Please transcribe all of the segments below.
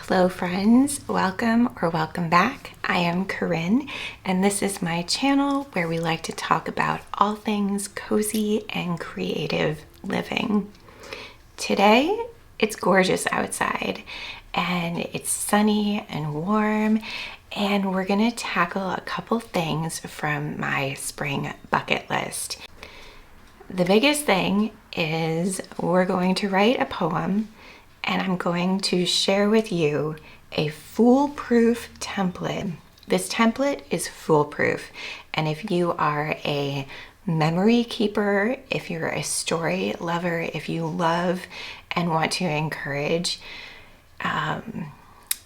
Hello friends, welcome or welcome back. I am Corinne and this is my channel where we like to talk about all things cozy and creative living. Today it's gorgeous outside and it's sunny and warm, and we're going to tackle a couple things from my spring bucket list. The biggest thing is we're going to write a poem, and I'm going to share with you a foolproof template. This template is foolproof, and if you are a memory keeper, if you're a story lover, if you love and want to encourage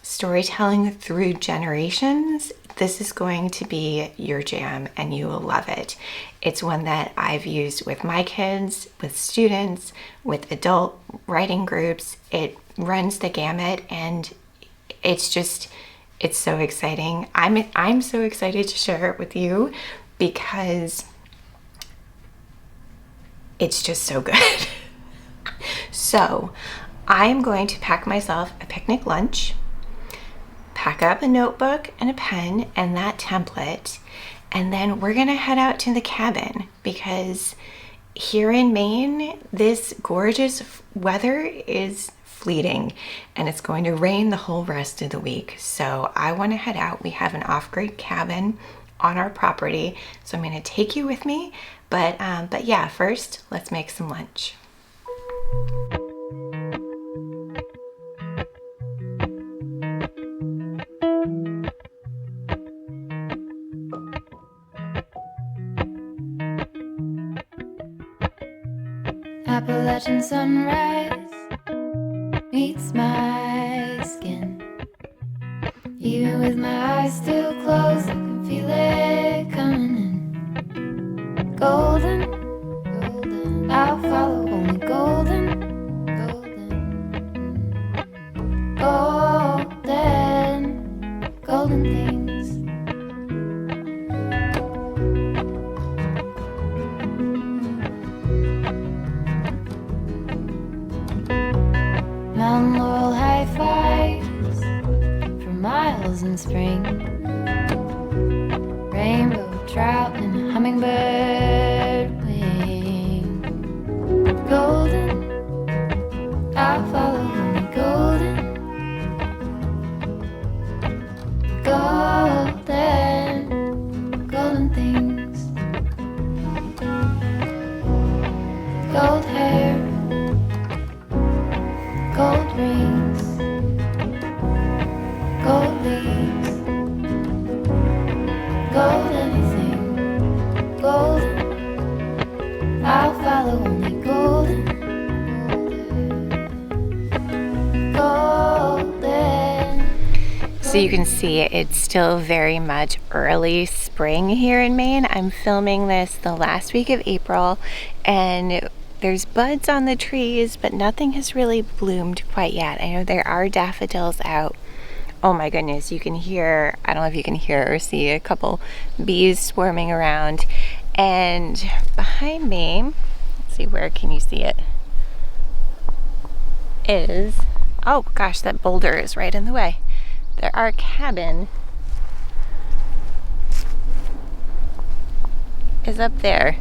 storytelling through generations, this is going to be your jam and you will love it. It's one that I've used with my kids, with students, with adult writing groups. It runs the gamut and it's so exciting. I'm so excited to share it with you because it's just so good. So I'm going to pack myself a picnic lunch, pack up a notebook and a pen and that template, and then we're gonna head out to the cabin because here in Maine, this gorgeous weather is fleeting and it's going to rain the whole rest of the week. So I wanna head out. We have an off-grid cabin on our property, so I'm gonna take you with me. But yeah, first, let's make some lunch. Appalachian sunrise meets my skin. Even with my eyes still closed, I can feel it coming in. Golden, golden, I'll follow only golden, golden, golden, golden things. Mountain laurel high fives for miles in spring. Rainbow trout and a hummingbird wing. Golden, I'll follow only golden, golden, golden things. Gold hair, gold rings, gold leaves, gold anything, golden, I'll follow only golden, golden. So you can see it's still very much early spring here in Maine. I'm filming this the last week of April and there's buds on the trees, but nothing has really bloomed quite yet. I know there are daffodils out. Oh my goodness, you can hear, I don't know if you can hear or see a couple bees swarming around. And behind me, let's see, where can you see it? Is, oh gosh, that boulder is right in the way. Our cabin is up there.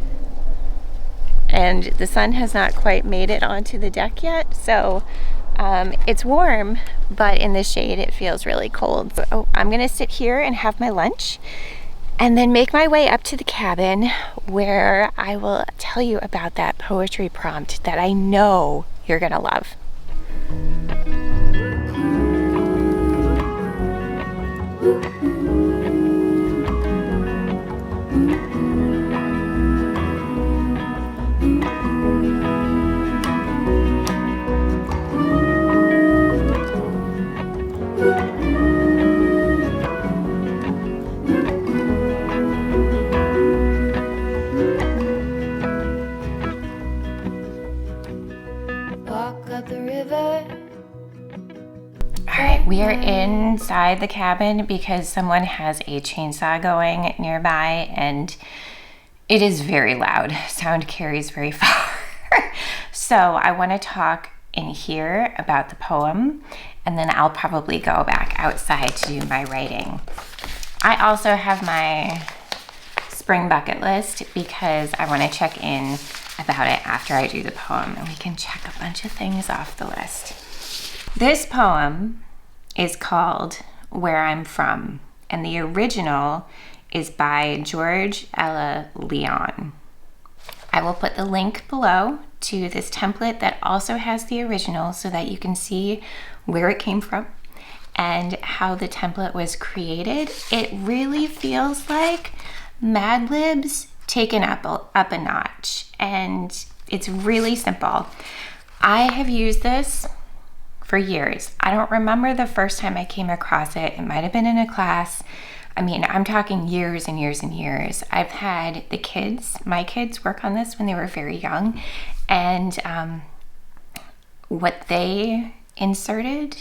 And the sun has not quite made it onto the deck yet, so it's warm, but in the shade it feels really cold. So I'm gonna sit here and have my lunch and then make my way up to the cabin where I will tell you about that poetry prompt that I know you're gonna love. Walk up the river. All right, we are inside the cabin because someone has a chainsaw going nearby and it is very loud. Sound carries very far. So I want to talk in here about the poem, and then I'll probably go back outside to do my writing. I also have my spring bucket list because I want to check in about it after I do the poem, and we can check a bunch of things off the list. This poem is called Where I'm From, and the original is by George Ella Leon. I will put the link below to this template that also has the original so that you can see where it came from and how the template was created. It really feels like Mad Libs taken up a notch, and it's really simple. I have used this for years. I don't remember the first time I came across it. It might have been in a class. I mean, I'm talking years and years and years. I've had my kids work on this when they were very young, and what they inserted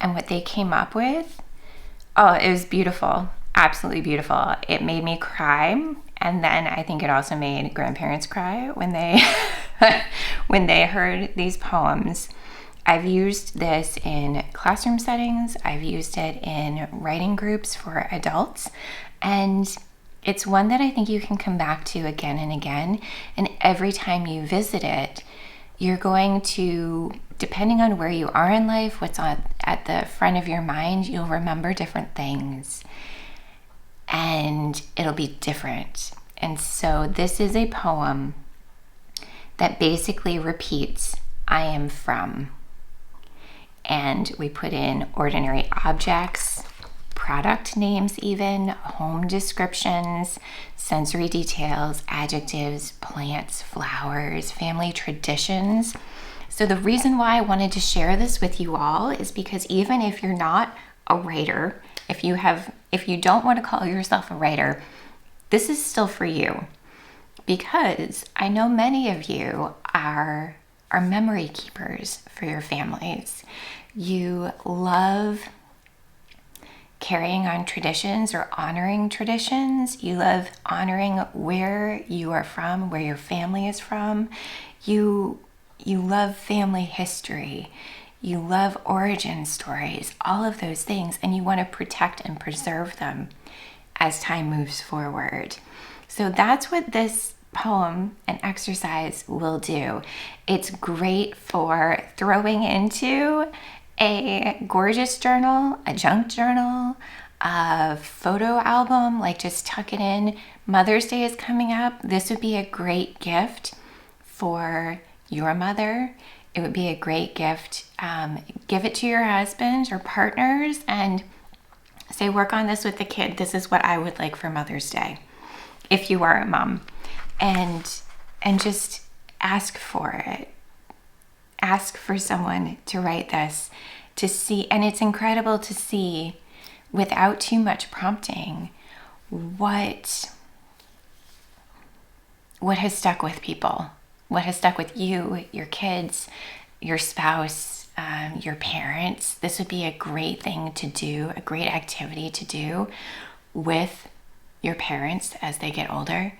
and what they came up with, oh, it was beautiful. Absolutely beautiful. It made me cry, and then I think it also made grandparents cry when they when they heard these poems. I've used this in classroom settings. I've used it in writing groups for adults, and it's one that I think you can come back to again and again. And every time you visit it, you're going to, depending on where you are in life, what's at the front of your mind, you'll remember different things, and it'll be different. And so this is a poem that basically repeats, I am from. And we put in ordinary objects, product names even, home descriptions, sensory details, adjectives, plants, flowers, family traditions. So the reason why I wanted to share this with you all is because even if you're not a writer, if you don't want to call yourself a writer, this is still for you. Because I know many of you are memory keepers for your families. You love carrying on traditions or honoring traditions. You love honoring where you are from, where your family is from. You love family history. You love origin stories, all of those things, and you want to protect and preserve them as time moves forward. So that's what this poem and exercise will do. It's great for throwing into a gorgeous journal, a junk journal, a photo album, like just tuck it in. Mother's Day is coming up. This would be a great gift for your mother. It would be a great gift. Give it to your husbands or partners and say, work on this with the kid. This is what I would like for Mother's Day, if you are a mom. And just ask for it. Ask for someone to write this, to see, and it's incredible to see without too much prompting what has stuck with people, what has stuck with you, your kids, your spouse, your parents. This would be a great thing to do, a great activity to do with your parents as they get older.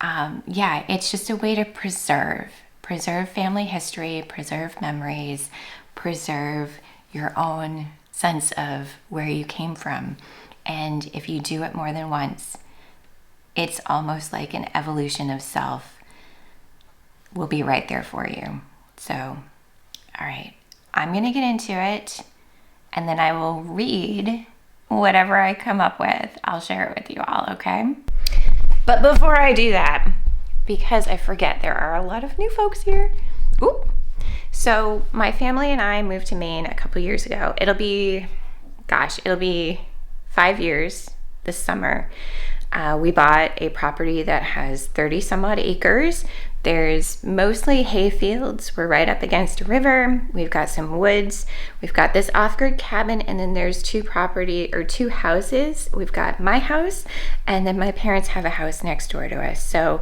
It's just a way to preserve family history, preserve memories, preserve your own sense of where you came from. And if you do it more than once, it's almost like an evolution of self will be right there for you. So, all right, I'm going to get into it, and then I will read whatever I come up with. I'll share it with you all, okay? But before I do that, because I forget there are a lot of new folks here. Oop. So my family and I moved to Maine a couple years ago. It'll be 5 years this summer. We bought a property that has 30 some odd acres. There's mostly hay fields. We're right up against a river. We've got some woods. We've got this off-grid cabin, and then there's two houses. We've got my house, and then my parents have a house next door to us. So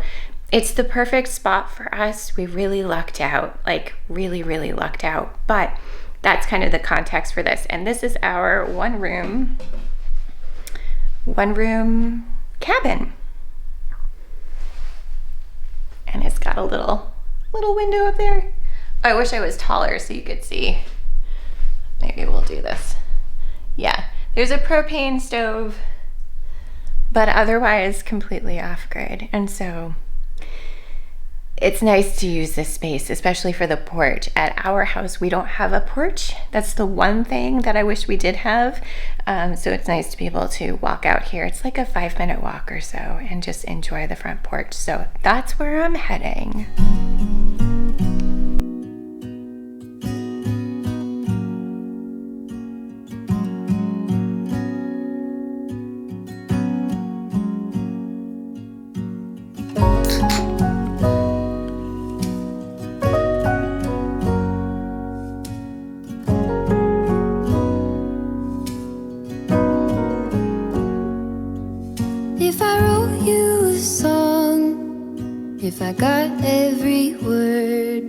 it's the perfect spot for us. We really lucked out, like really, really lucked out. But that's kind of the context for this. And this is our one room cabin. And it's got a little window up there. I wish I was taller so you could see. Maybe we'll do this. Yeah, there's a propane stove, but otherwise completely off grid. And so it's nice to use this space, especially for the porch. At our house, we don't have a porch. That's the one thing that I wish we did have. So it's nice to be able to walk out here. It's like a 5-minute walk or so and just enjoy the front porch. So that's where I'm heading. If I wrote you a song, if I got every word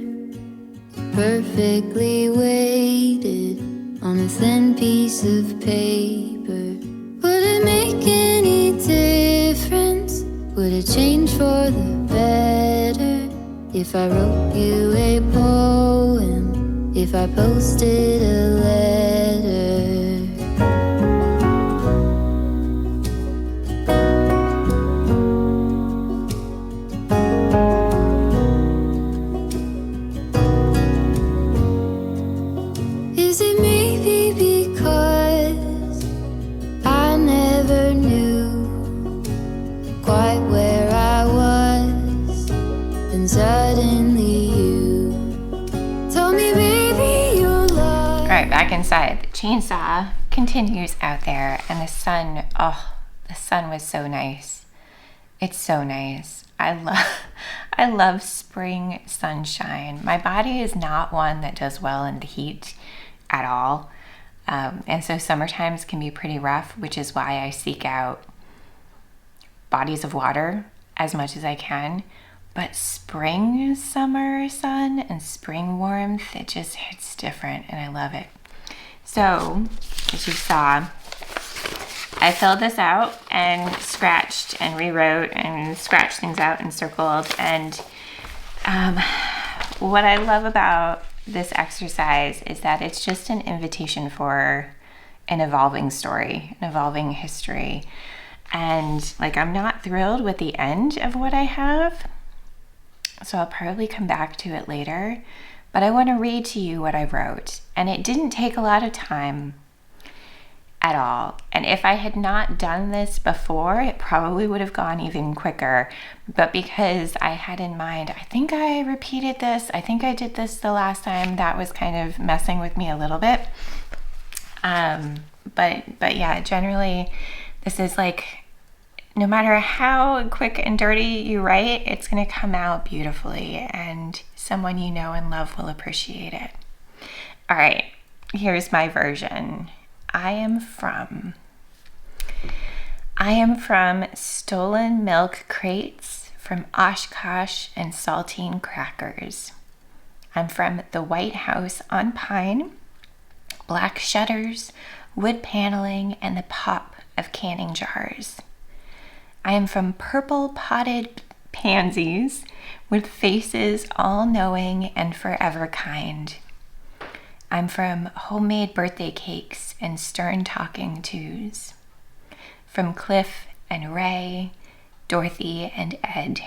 perfectly weighted on a thin piece of paper, would it make any difference? Would it change for the better? If I wrote you a poem, if I posted a letter? Is it maybe because I never knew quite where I was, and suddenly you told me, baby, you're lost. All right, back inside. The chainsaw continues out there, and the sun, oh, the sun was so nice. It's so nice. I love spring sunshine. My body is not one that does well in the heat at all. And so summer times can be pretty rough, which is why I seek out bodies of water as much as I can. But spring summer sun and spring warmth, it just hits different, and I love it. So, as you saw, I filled this out and scratched and rewrote and scratched things out and circled. And what I love about this exercise is that it's just an invitation for an evolving story, an evolving history. And like, I'm not thrilled with the end of what I have, so I'll probably come back to it later. But I want to read to you what I wrote. And it didn't take a lot of time at all. And if I had not done this before, it probably would have gone even quicker. But because I had in mind, I think I repeated this, I think I did this the last time, that was kind of messing with me a little bit. But yeah, generally this is like, no matter how quick and dirty you write, it's going to come out beautifully, and someone you know and love will appreciate it. All right, here's my version. I am from stolen milk crates, from Oshkosh and saltine crackers. I'm from the White House on Pine, black shutters, wood paneling, and the pop of canning jars. I am from purple potted pansies with faces all-knowing and forever kind. I'm from homemade birthday cakes and stern talking twos. From Cliff and Ray, Dorothy and Ed.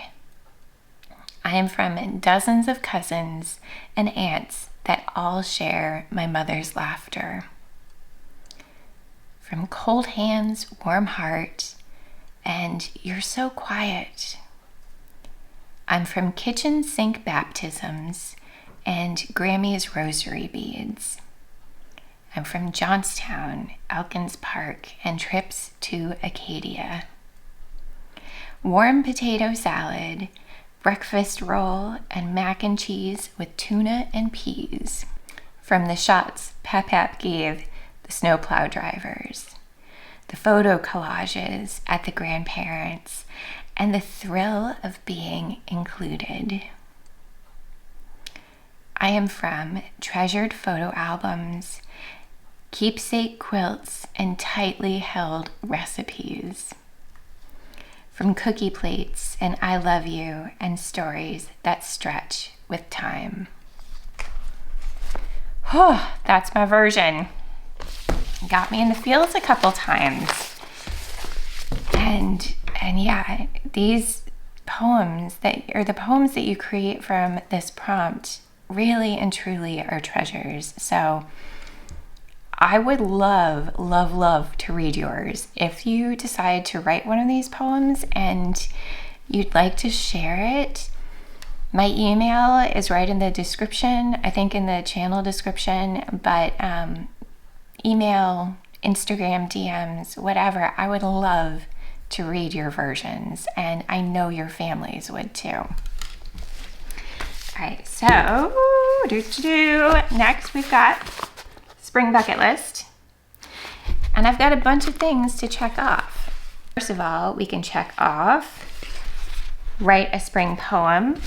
I am from dozens of cousins and aunts that all share my mother's laughter. From cold hands, warm heart, and you're so quiet. I'm from kitchen sink baptisms and Grammy's rosary beads. I'm from Johnstown, Elkins Park, and trips to Acadia. Warm potato salad, breakfast roll, and mac and cheese with tuna and peas. From the shots Pep gave the snowplow drivers. The photo collages at the grandparents, and the thrill of being included. I am from treasured photo albums, keepsake quilts, and tightly held recipes. From cookie plates and I love you and stories that stretch with time. That's my version. Got me in the feels a couple times. And yeah, these poems the poems that you create from this prompt really and truly are treasures. So I would love, love, love to read yours. If you decide to write one of these poems and you'd like to share it, my email is right in the description, I think in the channel description, but email, Instagram DMs, whatever. I would love to read your versions, and I know your families would too. All right, so next we've got spring bucket list, and I've got a bunch of things to check off. First of all, we can check off write a spring poem.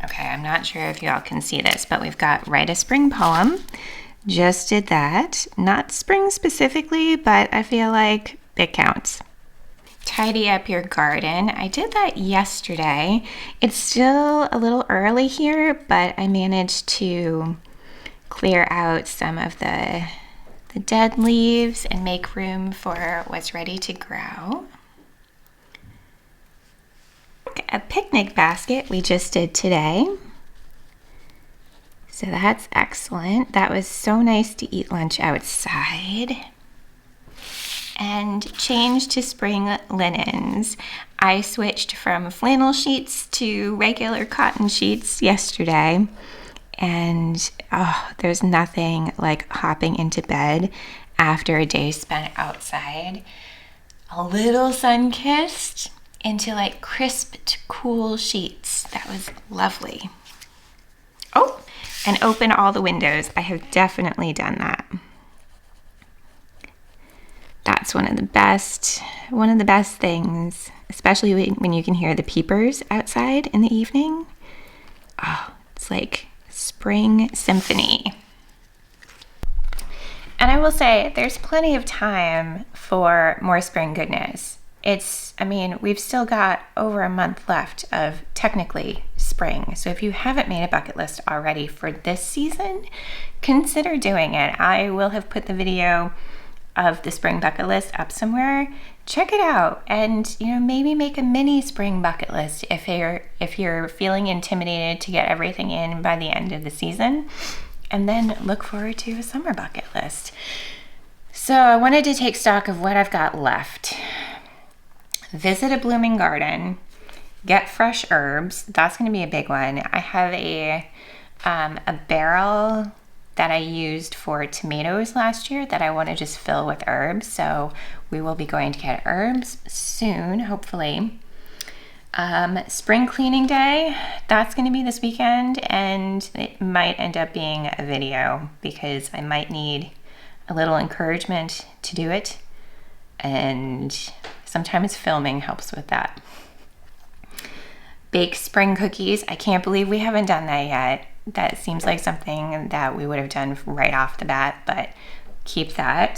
Okay, I'm not sure if y'all can see this, but we've got write a spring poem. Just did that. Not spring specifically, but I feel like it counts. Tidy up your garden. I did that yesterday. It's still a little early here, but I managed to clear out some of the dead leaves and make room for what's ready to grow. A picnic basket we just did today. So that's excellent. That was so nice to eat lunch outside. And change to spring linens. I switched from flannel sheets to regular cotton sheets yesterday. And there's nothing like hopping into bed after a day spent outside, a little sun-kissed, into like crisped, cool sheets. That was lovely. Oh, and open all the windows. I have definitely done that. That's one of the best things, especially when you can hear the peepers outside in the evening. Oh, it's like spring symphony. And I will say there's plenty of time for more spring goodness. We've still got over a month left of technically spring. So if you haven't made a bucket list already for this season, consider doing it. I will have put the video of the spring bucket list up somewhere. Check it out and maybe make a mini spring bucket list if you're feeling intimidated to get everything in by the end of the season, and then look forward to a summer bucket list. So I wanted to take stock of what I've got left. Visit a blooming garden, get fresh herbs. That's going to be a big one. I have a barrel that I used for tomatoes last year that I want to just fill with herbs. So we will be going to get herbs soon, hopefully. Spring cleaning day, that's going to be this weekend, and it might end up being a video because I might need a little encouragement to do it. And sometimes filming helps with that. Bake spring cookies. I can't believe we haven't done that yet. That seems like something that we would have done right off the bat, but keep that.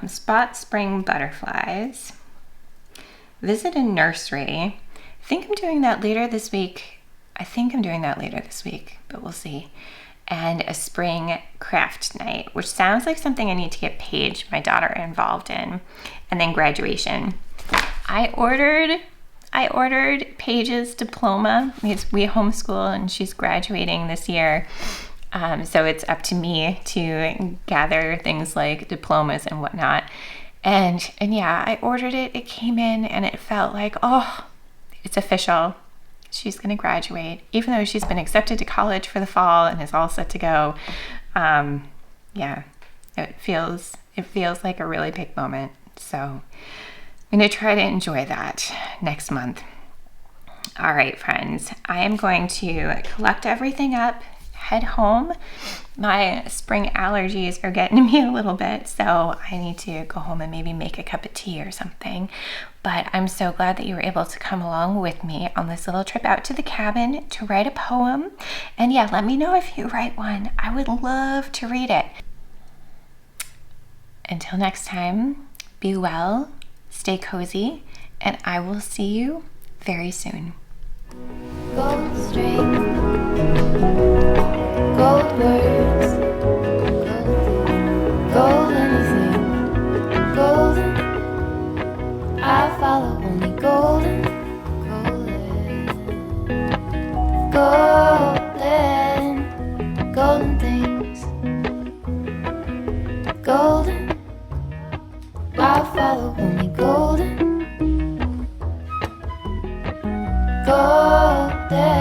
Spot spring butterflies. Visit a nursery. I think I'm doing that later this week, but we'll see. And a spring craft night, which sounds like something I need to get Paige, my daughter, involved in. And then graduation. I ordered Paige's diploma. We homeschool and she's graduating this year. So it's up to me to gather things like diplomas and whatnot. And yeah, I ordered it. It came in and it felt like, it's official. She's going to graduate, even though she's been accepted to college for the fall and is all set to go. Yeah, it feels like a really big moment. So I'm going to try to enjoy that next month. All right, friends, I am going to collect everything up, head home. My spring allergies are getting to me a little bit, so I need to go home and maybe make a cup of tea or something. But I'm so glad that you were able to come along with me on this little trip out to the cabin to write a poem. And yeah, let me know if you write one. I would love to read it. Until next time, be well, stay cozy, and I will see you very soon. Gold string. gold words, gold anything, golden. I follow only golden, golden, golden things, golden. I follow only golden, golden.